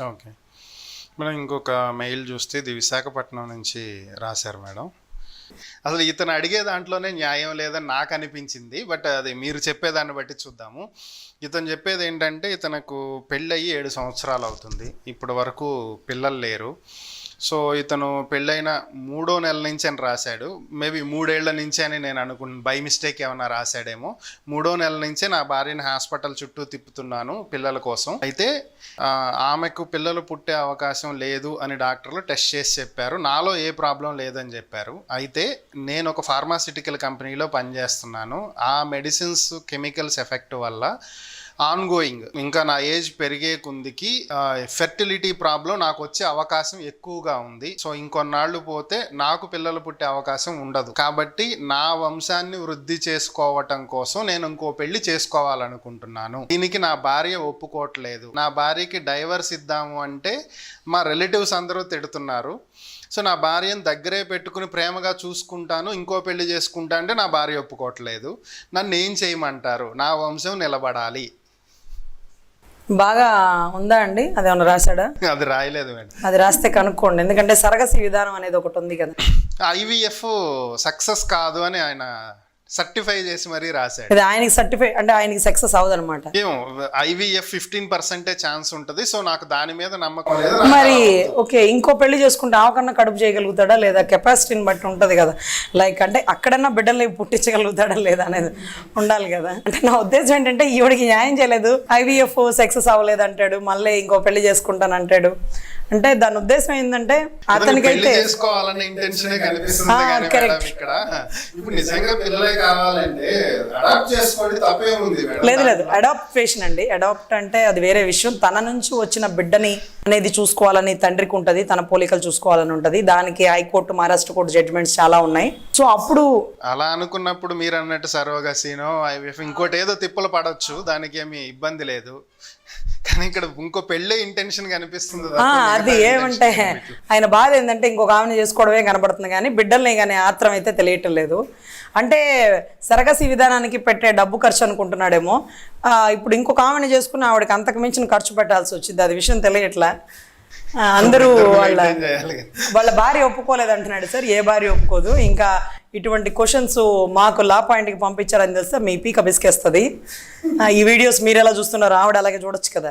Okay. మనం ఇంకొక mail చూస్తే ఇది విశాఖపట్నం నుంచి రాశారు మేడం. అసలు ఇతను అడిగే దాంట్లోనే న్యాయం లేదని నాకు అనిపించింది. బట్ అది మీరు చెప్పేదాన్ని బట్టి చూద్దాము. ఇతను చెప్పేది ఏంటంటే ఇతనికి పెళ్ళయి 7 సంవత్సరాలు అవుతుంది. ఇప్పటి వరకు పిల్లలు లేరు. సో ఇతను పెళ్ళైన 3వ నెల నుంచి అని రాశాడు. మేబీ 3 ఏళ్ల నుంచి అని నేను అనుకున్నాను. బై మిస్టేక్ ఏమైనా రాశాడేమో. 3వ నెల నుంచే నా భార్యని హాస్పిటల్ చుట్టూ తిప్పుతున్నాను పిల్లల కోసం. అయితే ఆమెకు పిల్లలు పుట్టే అవకాశం లేదు అని డాక్టర్లు టెస్ట్ చేసి చెప్పారు. నాలో ఏ ప్రాబ్లం లేదని చెప్పారు. అయితే నేను ఒక ఫార్మాసిటికల్ కంపెనీలో పనిచేస్తున్నాను. ఆ మెడిసిన్స్ కెమికల్స్ ఎఫెక్ట్ వల్ల ఆన్గోయింగ్ ఇంకా నా ఏజ్ పెరిగే కుందికి ఫెర్టిలిటీ ప్రాబ్లం నాకు వచ్చే అవకాశం ఎక్కువగా ఉంది. సో ఇంకొన్నాళ్ళు పోతే నాకు పిల్లలు పుట్టే అవకాశం ఉండదు. కాబట్టి నా వంశాన్ని వృద్ధి చేసుకోవటం కోసం నేను ఇంకో పెళ్లి చేసుకోవాలనుకుంటున్నాను. దీనికి నా భార్య ఒప్పుకోవట్లేదు. నా భార్యకి డైవర్స్ ఇద్దాము అంటే మా రిలేటివ్స్ అందరూ తిడుతున్నారు. సో నా భార్యను దగ్గరే పెట్టుకుని ప్రేమగా చూసుకుంటాను, ఇంకో పెళ్లి చేసుకుంటా అంటే నా భార్య ఒప్పుకోవట్లేదు. నన్ను ఏం చేయమంటారు? నా వంశం నిలబడాలి. బాగా ఉందా అండి? అది ఏమన్నా రాశాడా? అది రాయలేదు మేడం. అది రాస్తే కనుక్కోండి, ఎందుకంటే సరగసి విధానం అనేది ఒకటి ఉంది కదా. IVF సక్సెస్ కాదు అని ఆయన సర్టిఫై చేసి మరీ రాశాడు. ఇది ఆయనకి సర్టిఫై అంటే ఆయనకి సక్సెస్ అవ్వదన్నమాట. ఏమో IVF 15% ఛాన్స్ ఉంటుంది. సో నాకు దాని మీద నమ్మకం లేదు. మరి ఓకే, ఇంకో పెళ్లి చేసుకుంటే ఆవకన్నా కడుపు చేయగలుగుతాడా లేదా? కెపాసిటీని బట్టి ఉంటుంది కదా. లైక్ అంటే అక్కడన్నా బిడ్డల్ని పుట్టించగలుగుతాడా లేదా అనేది ఉండాలి కదా. అంటే నా ఉద్దేశం ఏంటంటే ఈవిడికి న్యాయం చేయలేదు, IVF సక్సెస్ అవ్వలేదు అంటాడు, మళ్ళీ ఇంకో పెళ్లి చేసుకుంటాను అంటాడు. అంటే దాని ఉద్దేశం ఏంటంటే అతనికైతే చేసుకోవాలనే ఇంటెన్షనే కనిపిస్తుంది కానీ మేడం ఇక్కడ ఇప్పుడు నిజంగా పిల్లలే కావాలంటే అడాప్ట్ చేసుకోండి, తప్పేముంది మేడం? లేదు, అడాప్టేషన్ అండి. అడాప్ట్ అంటే అది వేరే విషయం. తన నుంచి వచ్చిన బిడ్డని అనేది చూసుకోవాలని తండ్రికి ఉంటుంది, తన పోలికలు చూసుకోవాలని ఉంటుంది. దానికి హైకోర్టు, మహారాష్ట్ర కోర్టు జడ్జిమెంట్స్ చాలా ఉన్నాయి. సో అప్పుడు అలా అనుకున్నప్పుడు మీరు అన్నట్టు సర్వగసీనో IVF ఇంకోటి ఏదో తిప్పలు పడవచ్చు, దానికి ఏమి ఇబ్బంది లేదు. కానీ ఇక్కడ ఇంకో పెళ్ళే ఇంటెన్షన్ కనిపిస్తుంది. అది ఏమంటే ఆయన బాధ ఏంటంటే ఇంకొక ఆమెను చేసుకోవడమే కనబడుతుంది కానీ బిడ్డల్ని కానీ ఆత్రం అయితే తెలియటం లేదు. అంటే సరగసి విధానానికి పెట్టే డబ్బు ఖర్చు అనుకుంటున్నాడేమో. ఇప్పుడు ఇంకొక ఆమెను చేసుకుని ఆవిడకి అంతకు మించిన ఖర్చు పెట్టాల్సి వచ్చింది. అది విషయం తెలియట్లా. అందరూ వాళ్ళ భార్య ఒప్పుకోలేదు అంటున్నాడు సార్. ఏ భార్య ఒప్పుకోదు? ఇంకా ఇటువంటి క్వశ్చన్స్ మాకు లా పాయింట్కి పంపించారని తెలిస్తే మీ పీక బిసికేస్తుంది. ఈ వీడియోస్ మీరు ఎలా చూస్తున్నారో ఆవిడ అలాగే చూడొచ్చు కదా.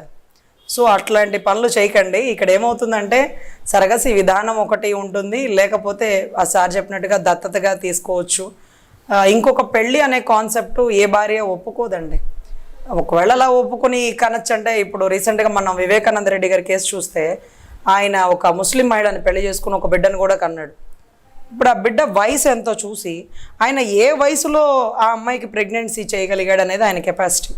సో అట్లాంటి పనులు చేయకండి. ఇక్కడ ఏమవుతుందంటే సరగసి విధానం ఒకటి ఉంటుంది, లేకపోతే ఆ సార్ చెప్పినట్టుగా దత్తతగా తీసుకోవచ్చు. ఇంకొక పెళ్ళి అనే కాన్సెప్ట్ ఏ భార్య ఒప్పుకోదండి. ఒకవేళ అలా ఒప్పుకొని కనొచ్చు అంటే ఇప్పుడు రీసెంట్గా మనం వివేకానంద రెడ్డి గారి కేసు చూస్తే ఆయన ఒక ముస్లిం మహిళని పెళ్లి చేసుకుని ఒక బిడ్డను కూడా కన్నాడు. ఇప్పుడు ఆ బిడ్డ వయసు ఎంతో చూసి ఆయన ఏ వయసులో ఆ అమ్మాయికి ప్రెగ్నెన్సీ చేయగలిగాడు అనేది ఆయన కెపాసిటీ.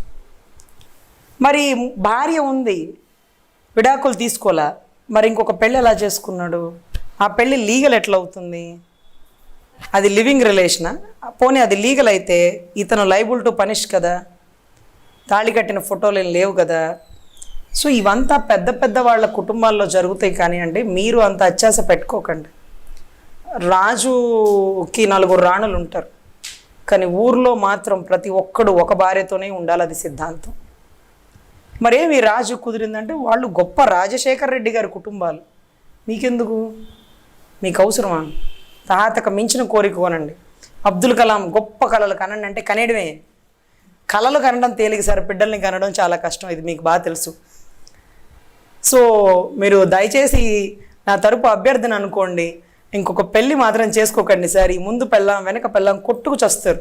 మరి భార్య ఉంది, విడాకులు తీసుకోలే, మరి ఇంకొక పెళ్ళి ఎలా చేసుకున్నాడు? ఆ పెళ్ళి లీగల్ ఎట్లా అవుతుంది? అది లివింగ్ రిలేషనా? పోనీ అది లీగల్ అయితే ఇతను లైబుల్ టు పనిష్ కదా. తాళి కట్టిన ఫోటోలు ఏం లేవు కదా. సో ఇవంతా పెద్ద పెద్ద వాళ్ళ కుటుంబాల్లో జరుగుతాయి. కానీ అండి మీరు అంత అత్యాస పెట్టుకోకండి. రాజుకి 4 రాణులు ఉంటారు, కానీ ఊర్లో మాత్రం ప్రతి ఒక్కడు ఒక భార్యతోనే ఉండాలి, అది సిద్ధాంతం. మరేమి రాజు కుదిరిందంటే వాళ్ళు గొప్ప రాజశేఖర్ రెడ్డి గారి కుటుంబాలు. మీకెందుకు? మీకు అవసరమా? తాతకు మించిన కోరిక కొనండి. అబ్దుల్ కలాం గొప్ప కళలు కనండి అంటే కనేయడమే. కళలు కనడం తేలిక సార్, బిడ్డల్ని కనడం చాలా కష్టం. ఇది మీకు బాగా తెలుసు. సో మీరు దయచేసి నా తరపు అభ్యర్థన అనుకోండి, ఇంకొక పెళ్ళి మాత్రం చేసుకోకండి సార్. ఈ ముందు పెళ్ళాం వెనక పెళ్ళాం కొట్టుకు చస్తారు.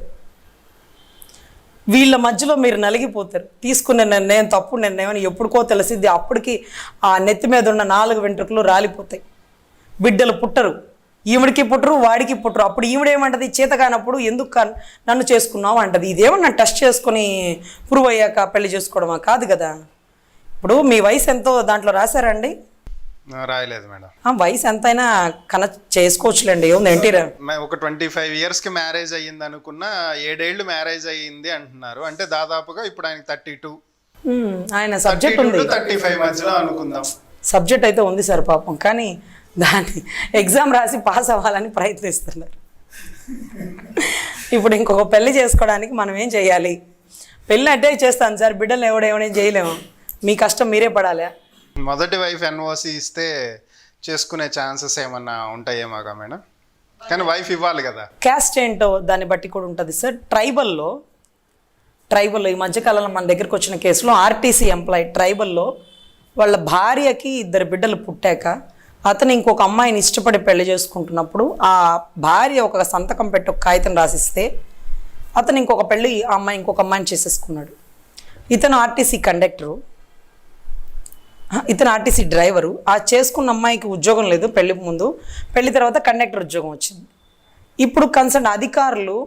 వీళ్ళ మధ్యలో మీరు నలిగిపోతారు. తీసుకున్న నిర్ణయం తప్పు నిర్ణయం అని ఎప్పుడుకో తెలిసిద్ది. అప్పటికి ఆ నెత్తి మీద ఉన్న 4 వెంట్రుకలు రాలిపోతాయి. బిడ్డలు పుట్టరు, ఈవిడికి పుట్టరు, వాడికి పుట్టరు. అప్పుడు ఈవిడేమంటది? చేత కానప్పుడు ఎందుకు నన్ను చేసుకున్నావు అంటది. ఇదేమన్నా టెస్ట్ చేసుకొని ప్రూవ్ అయ్యాక పెళ్లి చేసుకోవడమా? కాదు కదా. ఇప్పుడు మీ వయసు ఎంతో దాంట్లో రాశారండి? రాయలేదు మేడం. వయసు ఎంతైనా చేసుకోవచ్చులేండి. ఏంటి ఒక 25 yearsకి మ్యారేజ్ అయ్యింది అనుకున్నా, 7 ఏళ్ళు మ్యారేజ్ అయ్యింది అంటున్నారు. అంటే దాదాపుగా ఇప్పుడు ఆయనకి 32. ఆయన సబ్జెక్ట్ ఉంది, 35 మధ్యలో అనుకుందాం. సబ్జెక్ట్ అయితే ఉంది సార్ పాపం. కానీ దాన్ని ఎగ్జామ్ రాసి పాస్ అవ్వాలని ప్రయత్నిస్తున్నారు. ఇప్పుడు ఇంకొక పెళ్లి చేసుకోవడానికి మనం ఏం చేయాలి? పెళ్ళి అంటే చేస్తాను సార్, బిడ్డలు ఎవడేమని చేయలేము. మీ కష్టం మీరే పడాలి. మొదటి వైఫ్ ఎన్ఓసి ఇస్తే చేసుకునే ఛాన్సెస్ ఏమన్నా ఉంటాయేమోగా మేడం? కానీ వైఫ్ ఇవ్వాలి కదా. క్యాస్ట్ ఏంటో దాన్ని బట్టి కూడా ఉంటుంది సార్. ట్రైబల్లో ఈ మధ్యకాలంలో మన దగ్గరికి వచ్చిన కేసులో ఆర్టీసీ ఎంప్లాయీ ట్రైబల్లో వాళ్ళ భార్యకి 2 బిడ్డలు పుట్టాక అతను ఇంకొక అమ్మాయిని ఇష్టపడి పెళ్లి చేసుకుంటున్నప్పుడు ఆ భార్య ఒక సంతకం పెట్టి ఒక కాగితం రాసిస్తే అతను ఇంకొక పెళ్ళి ఆ అమ్మాయి ఇంకొక అమ్మాయిని చేసేసుకున్నాడు. ఇతను ఆర్టీసీ కండక్టరు, ఇతను ఆర్టీసీ డ్రైవరు. ఆ చేసుకున్న అమ్మాయికి ఉద్యోగం లేదు పెళ్లి ముందు, పెళ్లి తర్వాత కండక్టర్ ఉద్యోగం వచ్చింది. ఇప్పుడు కన్సర్న్ అధికారులు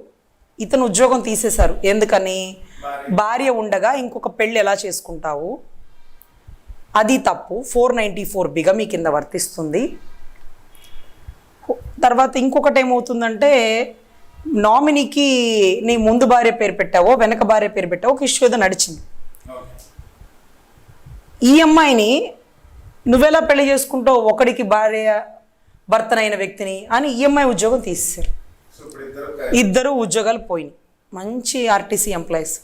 ఇతను ఉద్యోగం తీసేశారు. ఎందుకని? భార్య ఉండగా ఇంకొక పెళ్ళి ఎలా చేసుకుంటావు, అది తప్పు, 494 బిగమీ కింద వర్తిస్తుంది. తర్వాత ఇంకొకటి ఏమవుతుందంటే నామినీకి నీ ముందు భార్య పేరు పెట్టావో వెనక భార్య పేరు పెట్టావో ఒక ఇష్యూ ఏదో నడిచింది. ఈ అమ్మాయిని నువ్వెలా పెళ్లి చేసుకుంటావు ఒకడికి భర్తనైన వ్యక్తిని అని ఈ అమ్మాయి ఉద్యోగం తీసేశారు. 2 ఉద్యోగాలు పోయినాయి. మంచి ఆర్టీసీ ఎంప్లాయీస్.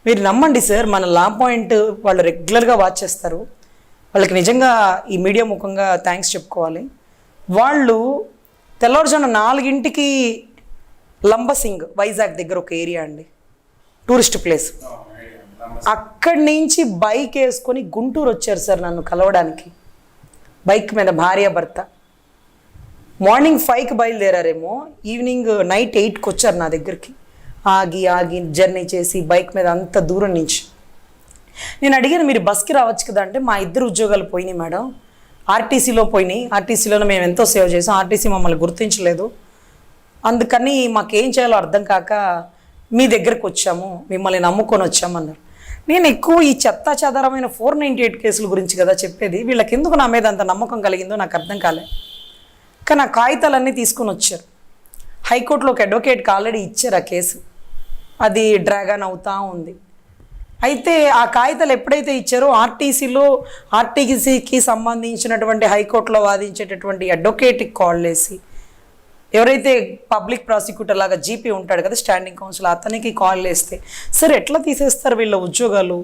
మీరు నమ్మండి సార్, మన లా పాయింట్ వాళ్ళు రెగ్యులర్గా వాచ్ చేస్తారు. వాళ్ళకి నిజంగా ఈ మీడియా ముఖంగా థ్యాంక్స్ చెప్పుకోవాలి. వాళ్ళు తెల్లవారుజామున 4 లంబసింగ్ వైజాగ్ దగ్గర ఒక ఏరియా అండి, టూరిస్ట్ ప్లేస్. అక్కడి నుంచి బైక్ వేసుకొని గుంటూరు వచ్చారు సార్ నన్ను కలవడానికి. బైక్ మీద భార్య భర్త. మార్నింగ్ 5కి బయలుదేరారేమో, ఈవినింగ్ నైట్ 8కి వచ్చారు నా దగ్గరికి. ఆగి జర్నీ చేసి బైక్ మీద అంత దూరం నుంచి. నేను అడిగాను, మీరు బస్కి రావచ్చు కదా అంటే, మా 2 ఉద్యోగాలు పోయినాయి మేడం, ఆర్టీసీలో పోయినాయి. ఆర్టీసీలోనే మేము ఎంతో సేవ చేసాం, ఆర్టీసీ మమ్మల్ని గుర్తించలేదు, అందుకని మాకేం చేయాలో అర్థం కాక మీ దగ్గరకు వచ్చాము, మిమ్మల్ని నమ్ముకొని వచ్చామన్నారు. నేను ఎక్కువ ఈ చెత్తా చెదారమైన 498 కేసుల గురించి కదా చెప్పేది. వీళ్ళకి ఎందుకు నా మీద అంత నమ్మకం కలిగిందో నాకు అర్థం కాలే. కానీ ఆ కాగితాలన్నీ తీసుకొని వచ్చారు. హైకోర్టులో ఒక అడ్వకేట్కి ఆల్రెడీ ఇచ్చారు ఆ కేసు, అది డ్రాగన్ అవుతా ఉంది. అయితే ఆ కాగితాలు ఎప్పుడైతే ఇచ్చారో ఆర్టీసీకి సంబంధించినటువంటి హైకోర్టులో వాదించేటటువంటి అడ్వకేట్కి కాల్ చేసి, ఎవరైతే పబ్లిక్ ప్రాసిక్యూటర్ లాగా జీపీ ఉంటాడు కదా స్టాండింగ్ కౌన్సిల్, అతనికి కాల్ చేస్తే, సార్ ఎట్లా తీసేస్తారు వీళ్ళ ఉద్యోగాలు,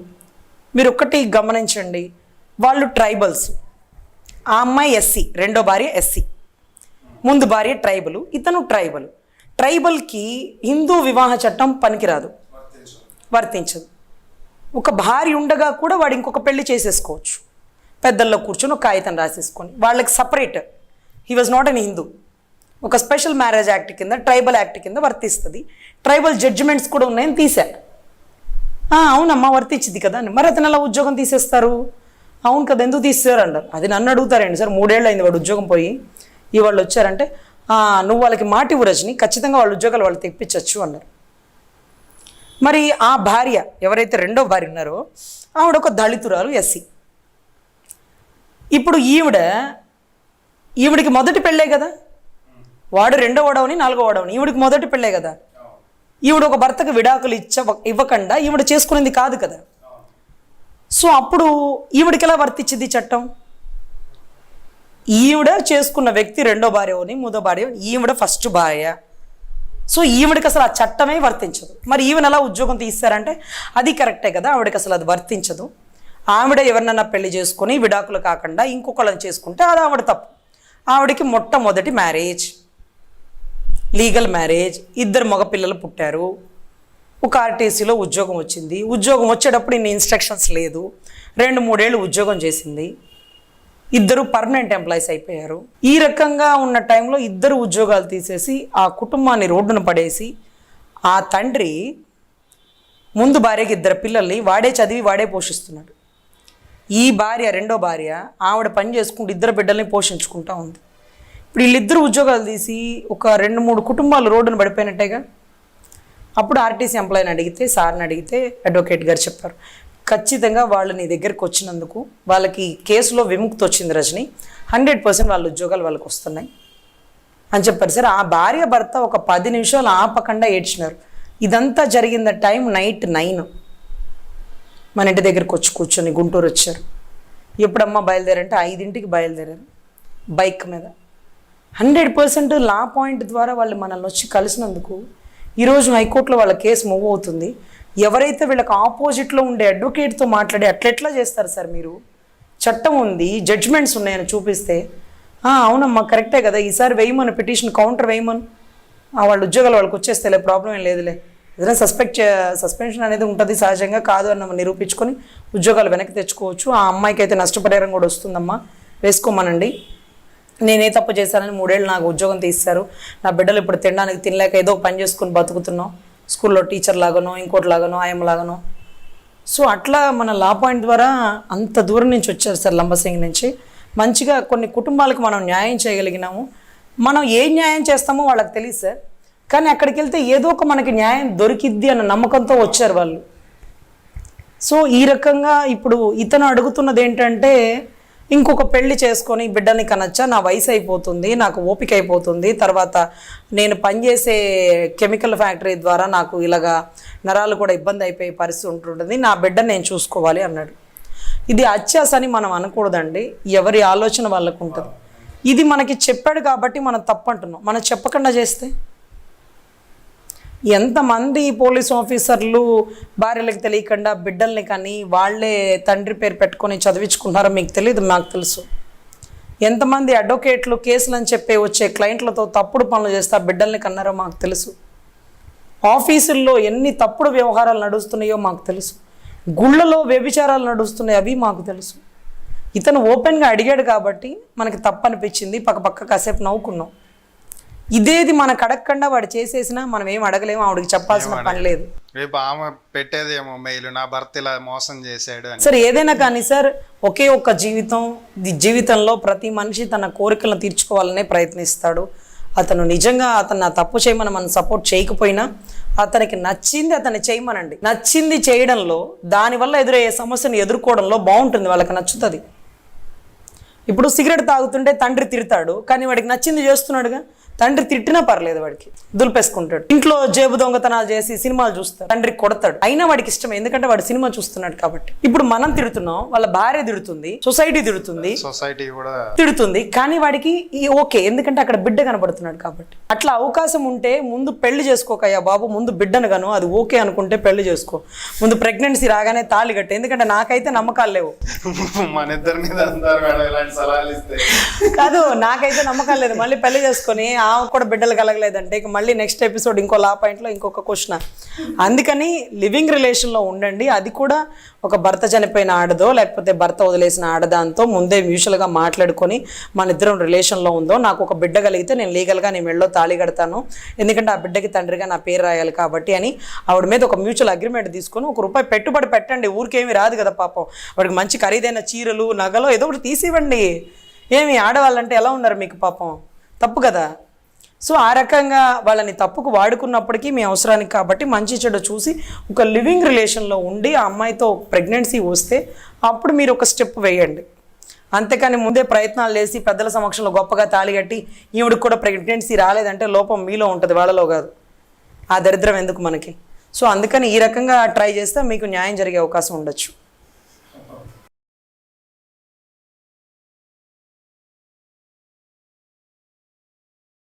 మీరు ఒక్కటి గమనించండి, వాళ్ళు ట్రైబల్స్, ఆ అమ్మాయి ఎస్సీ, రెండో భార్య ఎస్సీ, ముందు భార్య ట్రైబల్, ఇతను ట్రైబల్. ట్రైబల్కి హిందూ వివాహ చట్టం పనికిరాదు, వర్తించదు. ఒక భార్య ఉండగా కూడా వాడు ఇంకొక పెళ్లి చేసేసుకోవచ్చు, పెద్దల్లో కూర్చొని ఒక కాగితం రాసేసుకొని. వాళ్ళకి separate, he was not an Hindu, ఒక స్పెషల్ మ్యారేజ్ యాక్ట్ కింద, ట్రైబల్ యాక్ట్ కింద వర్తిస్తుంది. ట్రైబల్ జడ్జిమెంట్స్ కూడా ఉన్నాయని తీసా. అవునమ్మా వర్తించింది కదా అని. మరి అతను అలా ఉద్యోగం తీసేస్తారు? అవును కదా, ఎందుకు తీసేవారు అంటారు. అది నన్ను అడుగుతారండి, సార్ 3 ఏళ్ళు అయింది వాడు ఉద్యోగం పోయి, వాళ్ళు వచ్చారంటే నువ్వు వాళ్ళకి మాట ఇవ్వు రజని, ఖచ్చితంగా వాళ్ళ ఉద్యోగాలు వాళ్ళు తెప్పించవచ్చు అన్నారు. మరి ఆ భార్య ఎవరైతే రెండో భార్య ఉన్నారో ఆవిడ ఒక దళితురాలు ఎస్సీ. ఇప్పుడు ఈవిడికి మొదటి పెళ్ళే కదా, వాడు 2వ వాడవని 4వ వాడవని, ఈవిడికి మొదటి పెళ్ళే కదా. ఈవిడ ఒక భర్తకు విడాకులు ఇవ్వకుండా ఈవిడ చేసుకునేది కాదు కదా. సో అప్పుడు ఈవిడికి ఎలా వర్తించింది చట్టం? ఈవిడ చేసుకున్న వ్యక్తి 2వ భార్యని, 3వ భార్య, ఈవిడ ఫస్ట్ భార్య. సో ఈవిడికి అసలు ఆ చట్టమే వర్తించదు. మరి ఈవిడ ఎలా ఉద్యోగం తీస్తారంటే అది కరెక్టే కదా, ఆవిడకి అసలు అది వర్తించదు. ఆవిడ ఎవరినన్నా పెళ్లి చేసుకొని విడాకులు కాకుండా ఇంకొకళ్ళని చేసుకుంటే అది ఆవిడ తప్పు. ఆవిడకి మొట్టమొదటి మ్యారేజ్, లీగల్ మ్యారేజ్, 2 మగపిల్లలు పుట్టారు, ఒక ఆర్టీసీలో ఉద్యోగం వచ్చింది. ఉద్యోగం వచ్చేటప్పుడు ఇన్ని ఇన్స్ట్రక్షన్స్ లేదు, 2-3 ఏళ్ళు ఉద్యోగం చేసింది, 2 పర్మనెంట్ ఎంప్లాయీస్ అయిపోయారు. ఈ రకంగా ఉన్న టైంలో 2 ఉద్యోగాలు తీసేసి ఆ కుటుంబాన్ని రోడ్డున పడేసి, ఆ తండ్రి ముందు భార్యకి 2 పిల్లల్ని వాడే చదివి వాడే పోషిస్తున్నాడు. ఈ భార్య, రెండో భార్య, ఆవిడ పని చేసుకుంటూ 2 బిడ్డల్ని పోషించుకుంటూ ఉంది. ఇప్పుడు వీళ్ళిద్దరు ఉద్యోగాలు తీసి ఒక 2-3 కుటుంబాలు రోడ్డున పడిపోయినట్టేగా. అప్పుడు ఆర్టీసీ ఎంప్లాయీని అడిగితే, సార్ని అడిగితే అడ్వకేట్ గారు చెప్పారు, ఖచ్చితంగా వాళ్ళు నీ దగ్గరికి వచ్చినందుకు వాళ్ళకి కేసులో విముక్తి వచ్చింది రజని, 100% వాళ్ళ ఉద్యోగాలు వాళ్ళకి వస్తున్నాయి అని చెప్పారు. సార్ ఆ భార్య భర్త ఒక 10 నిమిషాలు ఆపకుండా ఏడ్చినారు. ఇదంతా జరిగింద టైం నైట్ 9. మన ఇంటి దగ్గరికి వచ్చి కూర్చొని గుంటూరు వచ్చారు. ఎప్పుడమ్మా బయలుదేరంటే 5ంటికి బయలుదేరారు బైక్ మీద. 100% లా పాయింట్ ద్వారా వాళ్ళు మనల్ని వచ్చి కలిసినందుకు ఈరోజు హైకోర్టులో వాళ్ళ కేసు మూవ్ అవుతుంది. ఎవరైతే వీళ్ళకి ఆపోజిట్లో ఉండే అడ్వకేట్తో మాట్లాడి అట్లెట్లా చేస్తారు సార్ మీరు? చట్టం ఉంది, జడ్జ్మెంట్స్ ఉన్నాయని చూపిస్తే అవునమ్మా కరెక్టే కదా, ఈసారి వేయమని పిటిషన్ కౌంటర్ వేయమని వాళ్ళ ఉద్యోగాలు వాళ్ళకి వచ్చేస్తేలే, ప్రాబ్లం ఏం లేదులే, ఏదైనా సస్పెన్షన్ అనేది ఉంటుంది సహజంగా, కాదు అన్న నిరూపించుకొని ఉద్యోగాలు వెనక్కి తెచ్చుకోవచ్చు. ఆ అమ్మాయికి అయితే నష్టపరిహారం కూడా వస్తుందమ్మా, వేసుకోమనండి. నేనే తప్పు చేశానని 3 ఏళ్ళు నాకు ఉద్యోగం తీస్తారు, నా బిడ్డలు ఇప్పుడు తినడానికి తినలేక ఏదో పని చేసుకుని బతుకుతున్నాం, స్కూల్లో టీచర్ లాగానో ఇంకోటి లాగానో ఆయమ్మలాగానో. సో అట్లా మన లా పాయింట్ ద్వారా అంత దూరం నుంచి వచ్చారు సార్, లంబసింగి నుంచి. మంచిగా కొన్ని కుటుంబాలకు మనం న్యాయం చేయగలిగినాము. మనం ఏ న్యాయం చేస్తామో వాళ్ళకి తెలియదు సార్, కానీ అక్కడికి వెళ్తే ఏదో ఒక మనకి న్యాయం దొరికిద్ది అన్న నమ్మకంతో వచ్చారు వాళ్ళు. సో ఈ రకంగా ఇప్పుడు ఇతను అడుగుతున్నది ఏంటంటే, ఇంకొక పెళ్లి చేసుకొని బిడ్డని కనొచ్చా, నా వయసు అయిపోతుంది, నాకు ఓపిక అయిపోతుంది, తర్వాత నేను పనిచేసే కెమికల్ ఫ్యాక్టరీ ద్వారా నాకు ఇలాగా నరాలు కూడా ఇబ్బంది అయిపోయే పరిస్థితి ఉంటుంటుంది, నా బిడ్డని నేను చూసుకోవాలి అన్నాడు. ఇది అత్యాస అని మనం అనకూడదండి, ఎవరి ఆలోచన వాళ్ళకు ఉంటుంది. ఇది మనకి చెప్పాడు కాబట్టి మనం తప్పు అంటున్నాం. మనం చెప్పకుండా చేస్తే ఎంతమంది పోలీస్ ఆఫీసర్లు భార్యలకు తెలియకుండా బిడ్డల్ని కానీ వాళ్ళే తండ్రి పేరు పెట్టుకొని చదివించుకుంటున్నారో మీకు తెలియదు, నాకు తెలుసు. ఎంతమంది అడ్వకేట్లు కేసులు అని చెప్పి వచ్చే క్లయింట్లతో తప్పుడు పనులు చేస్తే బిడ్డల్ని కన్నారో మాకు తెలుసు. ఆఫీసుల్లో ఎన్ని తప్పుడు వ్యవహారాలు నడుస్తున్నాయో మాకు తెలుసు. గుళ్ళలో వ్యభిచారాలు నడుస్తున్నాయి, అవి మాకు తెలుసు. ఇతను ఓపెన్గా అడిగాడు కాబట్టి మనకి తప్పు అనిపించింది, పక్క కాసేపు నవ్వుకున్నాం. ఇదేది మనకు అడగకుండా వాడు చేసేసినా మనం ఏం అడగలేము, ఆవిడకి చెప్పాల్సిన పని లేదు. రేపు ఆమె పెట్టేదేమో మెయిల్, నా భర్త ఇలా మోసం చేశాడు అని. సార్ ఏదైనా కానీ సార్, ఒకే ఒక్క జీవితంలో ప్రతి మనిషి తన కోరికలను తీర్చుకోవాలనే ప్రయత్నిస్తాడు. అతను నిజంగా అతను తప్పు చేయమని మనం సపోర్ట్ చేయకపోయినా అతనికి నచ్చింది అతన్ని చేయమనండి. నచ్చింది చేయడంలో, దానివల్ల ఎదురయ్యే సమస్యను ఎదుర్కోవడంలో బాగుంటుంది, వాళ్ళకి నచ్చుతుంది. ఇప్పుడు సిగరెట్ తాగుతుంటే తండ్రి తిడతాడు, కానీ వాడికి నచ్చింది చేస్తున్నాడుగా, తండ్రి తిట్టినా పర్లేదు, వాడికి దులిపేసుకుంటాడు. ఇంట్లో జేబు దొంగతనాలు చేసి సినిమాలు చూస్తాడు, తండ్రి కొడతాడు, అయినా వాడికి ఇష్టం, ఎందుకంటే వాడు సినిమా చూస్తున్నాడు కాబట్టి. ఇప్పుడు మనం తిడుతున్నాం, వాళ్ళ భార్య తిడుతుంది, సొసైటీ తిడుతుంది, సొసైటీ కూడా తిడుతుంది, కానీ వాడికి ఓకే, ఎందుకంటే అక్కడ బిడ్డ కనబడుతున్నాడు కాబట్టి. అట్లా అవకాశం ఉంటే ముందు పెళ్లి చేసుకోకయ్యా బాబు, ముందు బిడ్డను గాను, అది ఓకే అనుకుంటే పెళ్లి చేసుకో, ముందు ప్రెగ్నెన్సీ రాగానే తాళి కట్టే, ఎందుకంటే నాకైతే నమ్మకాలు లేవు. మన ఇద్దరి మీద ఇలాంటి సలహాలు ఇస్తే కాదు, నాకైతే నమ్మకాలు లేదు. మళ్ళీ పెళ్లి చేసుకొని ఆమె కూడా బిడ్డలు కలగలేదంటే ఇక మళ్ళీ నెక్స్ట్ ఎపిసోడ్ ఇంకో లా పాయింట్లో ఇంకొక క్వశ్చన్. అందుకని లివింగ్ రిలేషన్లో ఉండండి. అది కూడా ఒక భర్త చనిపోయిన ఆడదో లేకపోతే భర్త వదిలేసిన ఆడదాంతో ముందే మ్యూచువల్గా మాట్లాడుకొని మన ఇద్దరం రిలేషన్లో ఉందో, నాకు ఒక బిడ్డ కలిగితే నేను లీగల్గా నేను మెళ్ళో తాళి కడతాను, ఎందుకంటే ఆ బిడ్డకి తండ్రిగా నా పేరు రాయాలి కాబట్టి అని ఆవిడ మీద ఒక మ్యూచువల్ అగ్రిమెంట్ తీసుకొని ₹1 పెట్టుబడి పెట్టండి. ఊరికేమీ రాదు కదా పాపం, వాడికి మంచి ఖరీదైన చీరలు నగలు ఏదో ఒకటి తీసివ్వండి. ఏమి ఆడవాళ్ళంటే ఎలా ఉన్నారు మీకు పాపం, తప్పు కదా. సో ఆ రకంగా వాళ్ళని తప్పుకు వాడుకున్నప్పటికీ మీ అవసరానికి కాబట్టి మంచి చెడు చూసి ఒక లివింగ్ రిలేషన్లో ఉండి ఆ అమ్మాయితో ప్రెగ్నెన్సీ వస్తే అప్పుడు మీరు ఒక స్టెప్ వేయండి. అంతేకాని ముందే ప్రయత్నాలు చేసి పెద్దల సమక్షంలో గొప్పగా తాళిగట్టి ఈవిడికి కూడా ప్రెగ్నెన్సీ రాలేదంటే లోపం మీలో ఉంటుంది, వాళ్ళలో కాదు. ఆ దరిద్రం ఎందుకు మనకి. సో అందుకని ఈ రకంగా ట్రై చేస్తే మీకు న్యాయం జరిగే అవకాశం ఉండొచ్చు.